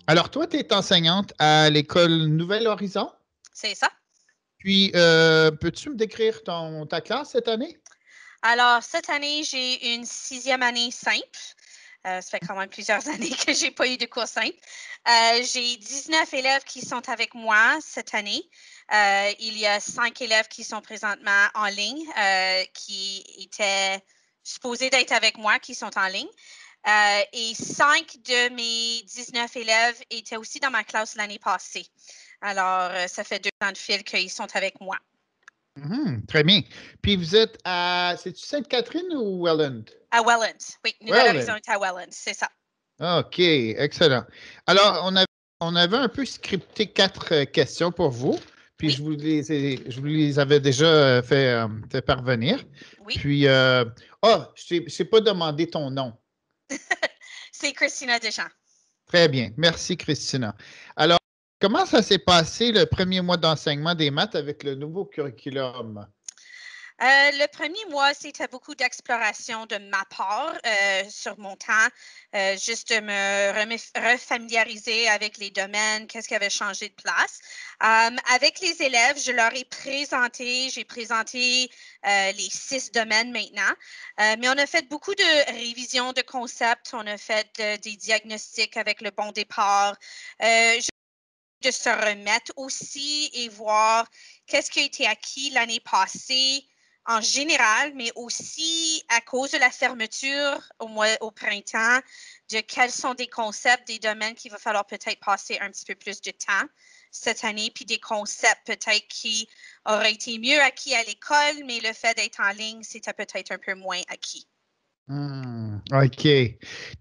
Alors, toi, tu es enseignante à l'école Nouvel Horizon. C'est ça. Puis, peux-tu me décrire ta classe cette année? Alors, cette année, j'ai une 6e année simple. Ça fait quand même plusieurs années que j'ai pas eu de cours simple. J'ai 19 élèves qui sont avec moi cette année. Il y a 5 élèves qui sont présentement en ligne, qui étaient supposés d'être avec moi, qui sont en ligne. Et 5 de mes 19 élèves étaient aussi dans ma classe l'année passée. Alors, ça fait 2 ans de fil qu'ils sont avec moi. Très bien. Puis, vous êtes c'est-tu Sainte-Catherine ou Welland? À Welland. Oui, Nouvelle-Horizon Welland. est à Welland, c'est ça. OK, excellent. Alors, on avait un peu scripté 4 questions pour vous. Puis, Oui, je vous les avais déjà fait parvenir. oui. Puis, je t'ai pas demandé ton nom. C'est Christina Deschamps. Très bien. Merci, Christina. Alors, comment ça s'est passé le premier mois d'enseignement des maths avec le nouveau curriculum? Le premier mois, c'était beaucoup d'exploration de ma part sur mon temps, juste de me refamiliariser avec les domaines, qu'est-ce qui avait changé de place. Avec les élèves, j'ai présenté les 6 domaines maintenant, mais on a fait beaucoup de révisions de concepts, on a fait des diagnostics avec le bon départ. De se remettre aussi et voir qu'est-ce qui a été acquis l'année passée en général, mais aussi à cause de la fermeture au printemps, de quels sont des concepts, des domaines qu'il va falloir peut-être passer un petit peu plus de temps cette année, puis des concepts peut-être qui auraient été mieux acquis à l'école, mais le fait d'être en ligne, c'était peut-être un peu moins acquis. OK.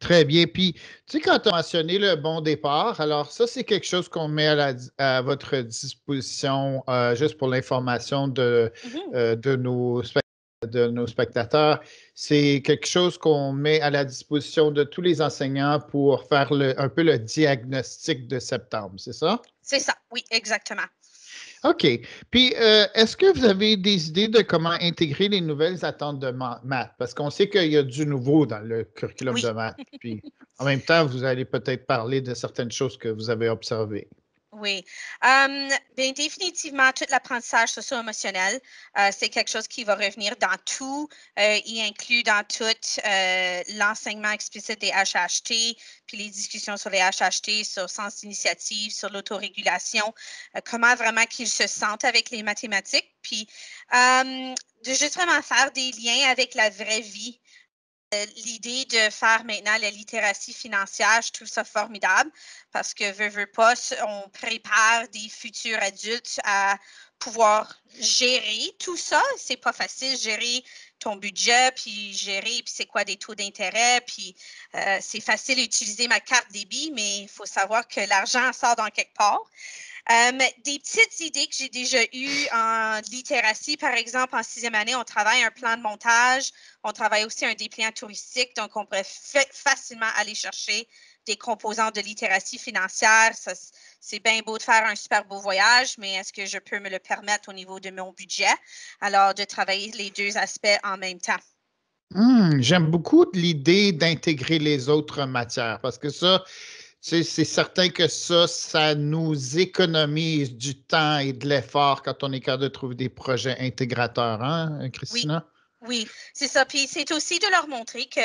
Très bien. Puis, tu sais, quand tu as mentionné le bon départ, alors ça, c'est quelque chose qu'on met à votre disposition juste pour l'information Mhm. de nos spectateurs. C'est quelque chose qu'on met à la disposition de tous les enseignants pour faire un peu le diagnostic de septembre, c'est ça? C'est ça, oui, exactement. OK. Puis, est-ce que vous avez des idées de comment intégrer les nouvelles attentes de maths? Parce qu'on sait qu'il y a du nouveau dans le curriculum Oui. de maths. Puis, en même temps, vous allez peut-être parler de certaines choses que vous avez observées. Oui. Bien, définitivement, tout l'apprentissage socio-émotionnel, c'est quelque chose qui va revenir dans tout, y inclut dans tout l'enseignement explicite des HHT, puis les discussions sur les HHT, sur sens d'initiative, sur l'autorégulation, comment vraiment qu'ils se sentent avec les mathématiques, puis de juste vraiment faire des liens avec la vraie vie. L'idée de faire maintenant la littératie financière, je trouve ça formidable parce que, veux pas, on prépare des futurs adultes à pouvoir gérer tout ça. C'est pas facile, gérer ton budget, puis gérer, puis c'est quoi des taux d'intérêt, puis c'est facile d'utiliser ma carte débit, mais il faut savoir que l'argent sort dans quelque part. Des petites idées que j'ai déjà eues en littératie, par exemple, en 6e année, on travaille un plan de montage, on travaille aussi un dépliant touristique, donc on pourrait facilement aller chercher des composants de littératie financière. Ça, c'est bien beau de faire un super beau voyage, mais est-ce que je peux me le permettre au niveau de mon budget? Alors, de travailler les 2 aspects en même temps. J'aime beaucoup l'idée d'intégrer les autres matières parce que ça, c'est certain que ça nous économise du temps et de l'effort quand on est capable de trouver des projets intégrateurs, hein, Oui, Christina? oui, c'est ça. Puis c'est aussi de leur montrer que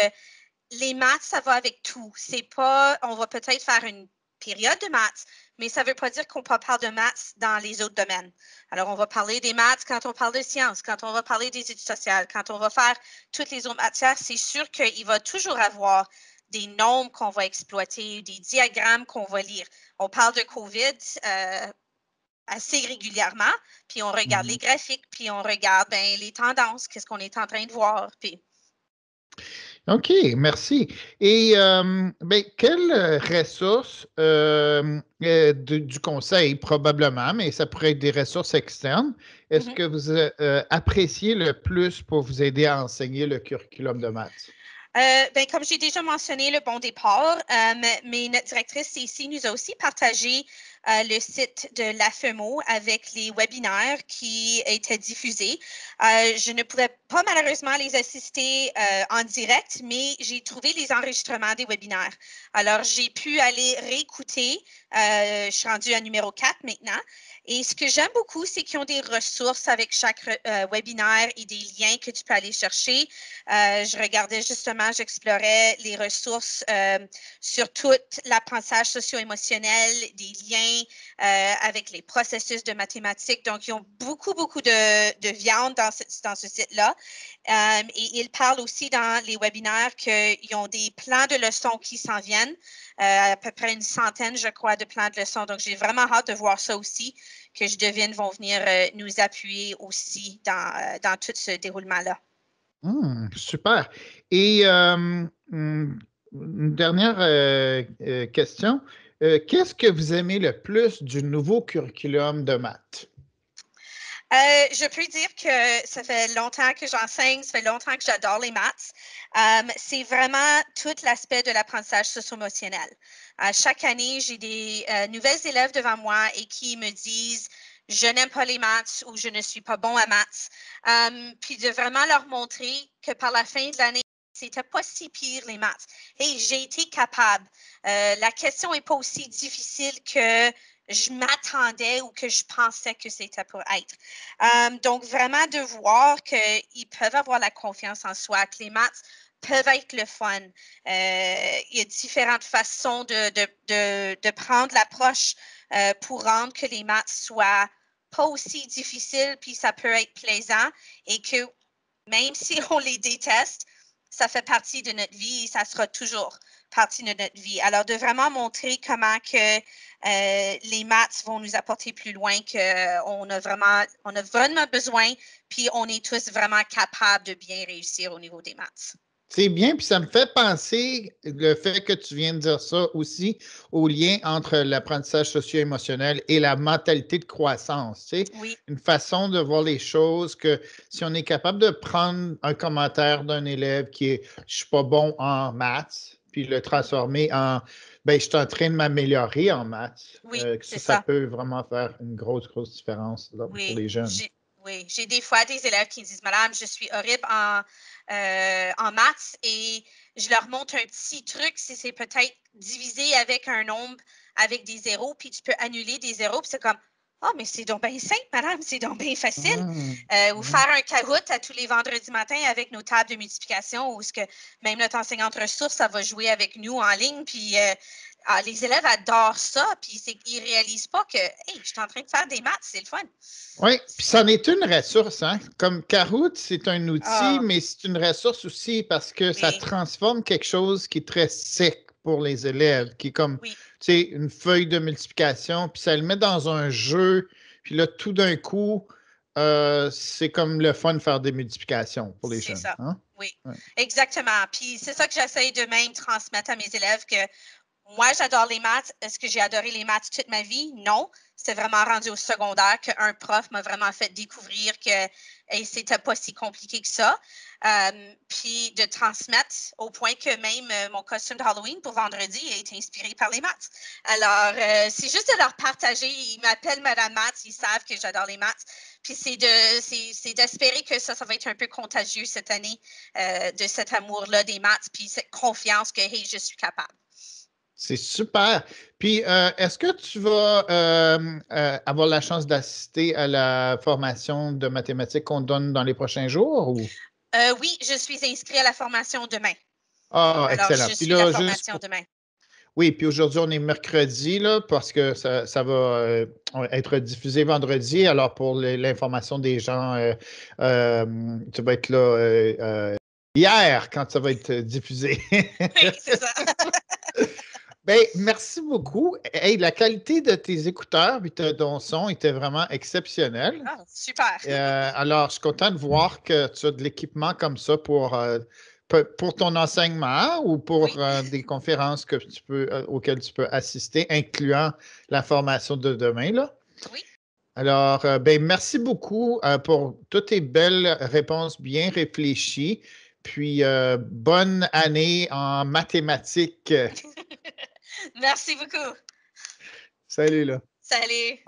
les maths, ça va avec tout. C'est pas, on va peut-être faire une période de maths, mais ça ne veut pas dire qu'on peut parler de maths dans les autres domaines. Alors, on va parler des maths quand on parle de sciences, quand on va parler des études sociales, quand on va faire toutes les autres matières, c'est sûr qu'il va toujours avoir des nombres qu'on va exploiter, des diagrammes qu'on va lire. On parle de COVID assez régulièrement, puis on regarde les graphiques, puis on regarde ben, les tendances, qu'est-ce qu'on est en train de voir, puis OK, merci. Et ben, quelles ressources du conseil, probablement, mais ça pourrait être des ressources externes, est-ce mhm. que vous appréciez le plus pour vous aider à enseigner le curriculum de maths? Ben, comme j'ai déjà mentionné, le bon départ, mais notre directrice ici nous a aussi partagé le site de l'AFEMO avec les webinaires qui étaient diffusés. Je ne pouvais pas malheureusement les assister en direct, mais j'ai trouvé les enregistrements des webinaires. Alors, j'ai pu aller réécouter. Je suis rendue à numéro 4 maintenant. Et ce que j'aime beaucoup, c'est qu'ils ont des ressources avec chaque webinaire et des liens que tu peux aller chercher. Je regardais justement, j'explorais les ressources sur tout l'apprentissage socio-émotionnel, des liens avec les processus de mathématiques. Donc, ils ont beaucoup de viande dans ce site-là. Et ils parlent aussi dans les webinaires qu'ils ont des plans de leçons qui s'en viennent, à peu près une centaine, je crois, de plans de leçons. Donc, j'ai vraiment hâte de voir ça aussi, que je devine vont venir nous appuyer aussi dans tout ce déroulement-là. Super. Et une dernière question. Qu'est-ce que vous aimez le plus du nouveau curriculum de maths? Je peux dire que ça fait longtemps que j'enseigne, ça fait longtemps que j'adore les maths. C'est vraiment tout l'aspect de l'apprentissage socio-émotionnel. Chaque année, j'ai des nouvelles élèves devant moi et qui me disent « je n'aime pas les maths » ou « je ne suis pas bon à maths ». Puis de vraiment leur montrer que par la fin de l'année, c'était pas si pire les maths. Et j'ai été capable. La question n'est pas aussi difficile que je m'attendais ou que je pensais que c'était pour être. Donc, vraiment de voir qu'ils peuvent avoir la confiance en soi, que les maths peuvent être le fun. Il y a différentes façons de prendre l'approche pour rendre que les maths soient pas aussi difficiles, puis ça peut être plaisant et que même si on les déteste, ça fait partie de notre vie et ça sera toujours partie de notre vie. Alors, de vraiment montrer comment que les maths vont nous apporter plus loin, qu'on a vraiment besoin, puis on est tous vraiment capables de bien réussir au niveau des maths. C'est bien, puis ça me fait penser, le fait que tu viens de dire ça aussi, au lien entre l'apprentissage socio-émotionnel et la mentalité de croissance. Tu sais? Oui. Une façon de voir les choses que si on est capable de prendre un commentaire d'un élève qui est « je suis pas bon en maths », puis le transformer en « ben je suis en train de m'améliorer en maths Oui, c'est ça ça. peut vraiment faire une grosse différence là, pour Oui, les jeunes. j'ai des fois des élèves qui me disent, Madame, je suis horrible en maths et je leur montre un petit truc, c'est peut-être diviser avec un nombre avec des zéros, puis tu peux annuler des zéros, puis c'est comme, oh, mais c'est donc bien simple, Madame, c'est donc bien facile. Ou faire un Kahoot à tous les vendredis matins avec nos tables de multiplication, où ce que même notre enseignante ressource, ça va jouer avec nous en ligne, puis les élèves adorent ça, puis ils ne réalisent pas que, hey, je suis en train de faire des maths, c'est le fun. Oui, puis c'en est une ressource, hein? Comme Kahoot, c'est un outil, Ah, mais c'est une ressource aussi parce que ça oui, transforme quelque chose qui est très sec pour les élèves, qui est comme, oui, tu sais, une feuille de multiplication, puis ça le met dans un jeu, puis là, tout d'un coup, c'est comme le fun de faire des multiplications pour les c'est jeunes, ça. hein? Oui, Ouais. exactement. Puis c'est ça que j'essaie de même transmettre à mes élèves que moi, j'adore les maths. Est-ce que j'ai adoré les maths toute ma vie? Non. C'est vraiment rendu au secondaire qu'un prof m'a vraiment fait découvrir que c'était pas si compliqué que ça. Puis de transmettre au point que même mon costume d'Halloween pour vendredi a été inspiré par les maths. Alors, c'est juste de leur partager. Ils m'appellent Madame Maths, ils savent que j'adore les maths. Puis c'est d'espérer que ça va être un peu contagieux cette année, de cet amour-là des maths, puis cette confiance que, hey, je suis capable. C'est super. Puis, est-ce que tu vas avoir la chance d'assister à la formation de mathématiques qu'on donne dans les prochains jours ou? Oui, je suis inscrite à la formation demain. Ah, Alors, excellent. je Puis suis la là, juste formation demain. oui, puis aujourd'hui, on est mercredi, là, parce que ça va être diffusé vendredi. Alors, pour l'information des gens, tu vas être là hier quand ça va être diffusé. Oui, c'est ça. Bien, merci beaucoup. Hey, la qualité de tes écouteurs et de ton son était vraiment exceptionnelle. Ah, super. Alors, je suis content de voir que tu as de l'équipement comme ça pour ton enseignement ou pour Oui, des conférences auxquelles tu peux assister, incluant la formation de demain, là. oui. Alors, ben, merci beaucoup pour toutes tes belles réponses bien réfléchies. Puis, bonne année en mathématiques. Merci beaucoup. Salut, là. Salut!